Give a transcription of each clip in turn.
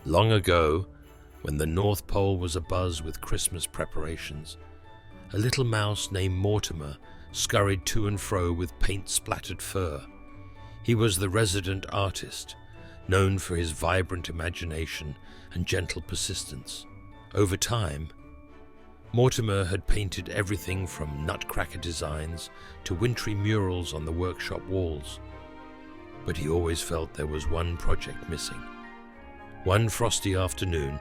Long ago, when the North Pole was abuzz with Christmas preparations, a little mouse named Mortimer scurried to and fro with paint-splattered fur. He was the resident artist, known for his vibrant imagination and gentle persistence. Over time, Mortimer had painted everything from nutcracker designs to wintry murals on the workshop walls. But he always felt there was one project missing. One frosty afternoon,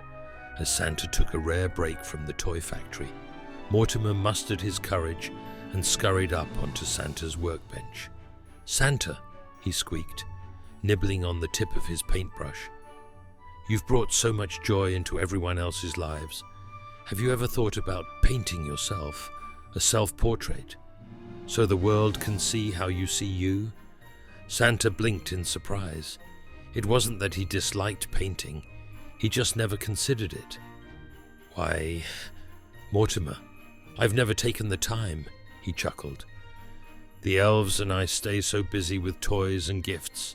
as Santa took a rare break from the toy factory, Mortimer mustered his courage and scurried up onto Santa's workbench. "Santa," he squeaked, nibbling on the tip of his paintbrush. "You've brought so much joy into everyone else's lives. Have you ever thought about painting yourself, a self-portrait, so the world can see how you see you?" Santa blinked in surprise. It wasn't that he disliked painting, he just never considered it. "Why, Mortimer, I've never taken the time," he chuckled. "The elves and I stay so busy with toys and gifts.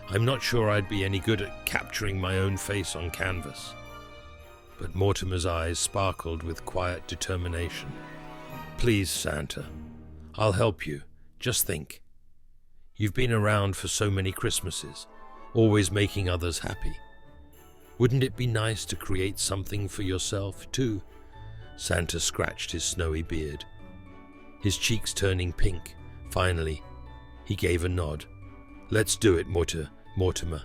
I'm not sure I'd be any good at capturing my own face on canvas." But Mortimer's eyes sparkled with quiet determination. "Please, Santa, I'll help you. Just think. You've been around for so many Christmases, always making others happy. Wouldn't it be nice to create something for yourself, too?" Santa scratched his snowy beard, his cheeks turning pink. Finally, he gave a nod. "Let's do it, Mortimer.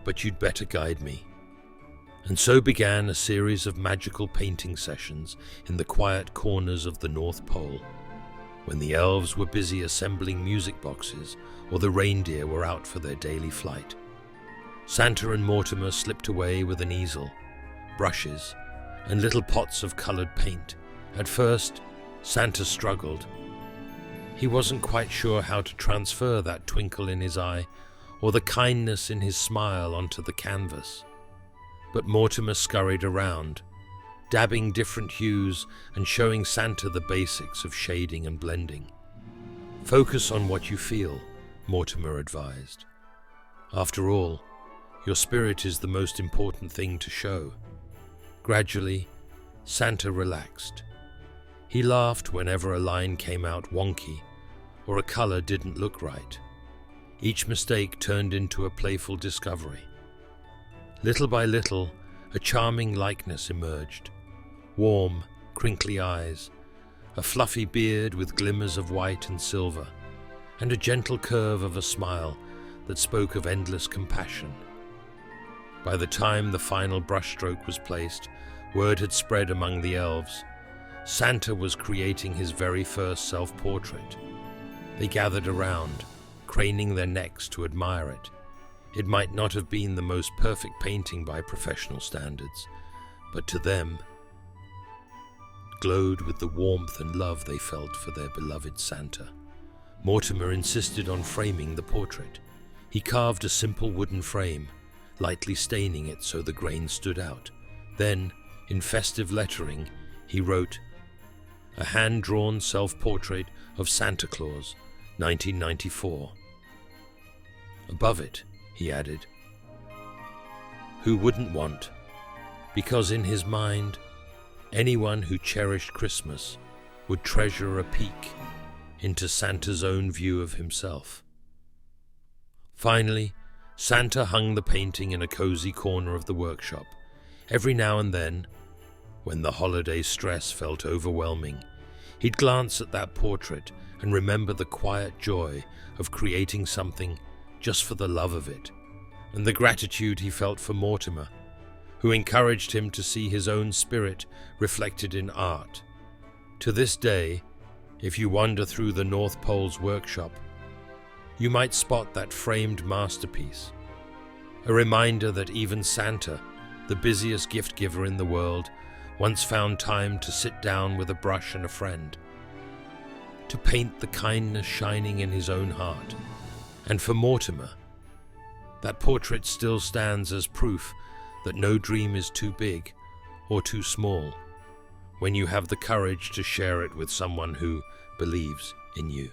But you'd better guide me." And so began a series of magical painting sessions in the quiet corners of the North Pole, when the elves were busy assembling music boxes or the reindeer were out for their daily flight. Santa and Mortimer slipped away with an easel, brushes, and little pots of colored paint. At first, Santa struggled. He wasn't quite sure how to transfer that twinkle in his eye or the kindness in his smile onto the canvas. But Mortimer scurried around, dabbing different hues and showing Santa the basics of shading and blending. "Focus on what you feel," Mortimer advised. "After all, your spirit is the most important thing to show." Gradually, Santa relaxed. He laughed whenever a line came out wonky or a color didn't look right. Each mistake turned into a playful discovery. Little by little, a charming likeness emerged. Warm, crinkly eyes, a fluffy beard with glimmers of white and silver, and a gentle curve of a smile that spoke of endless compassion. By the time the final brushstroke was placed, word had spread among the elves. Santa was creating his very first self-portrait. They gathered around, craning their necks to admire it. It might not have been the most perfect painting by professional standards, but to them, it glowed with the warmth and love they felt for their beloved Santa. Mortimer insisted on framing the portrait. He carved a simple wooden frame, lightly staining it so the grain stood out. Then, in festive lettering, he wrote, "A hand-drawn self-portrait of Santa Claus, 1994. Above it, he added, "Who wouldn't want?" Because in his mind, anyone who cherished Christmas would treasure a peek into Santa's own view of himself. Finally, Santa hung the painting in a cozy corner of the workshop. Every now and then, when the holiday stress felt overwhelming, he'd glance at that portrait and remember the quiet joy of creating something just for the love of it, and the gratitude he felt for Mortimer, who encouraged him to see his own spirit reflected in art. To this day, if you wander through the North Pole's workshop, you might spot that framed masterpiece, a reminder that even Santa, the busiest gift giver in the world, once found time to sit down with a brush and a friend, to paint the kindness shining in his own heart. And for Mortimer, that portrait still stands as proof that no dream is too big or too small when you have the courage to share it with someone who believes in you.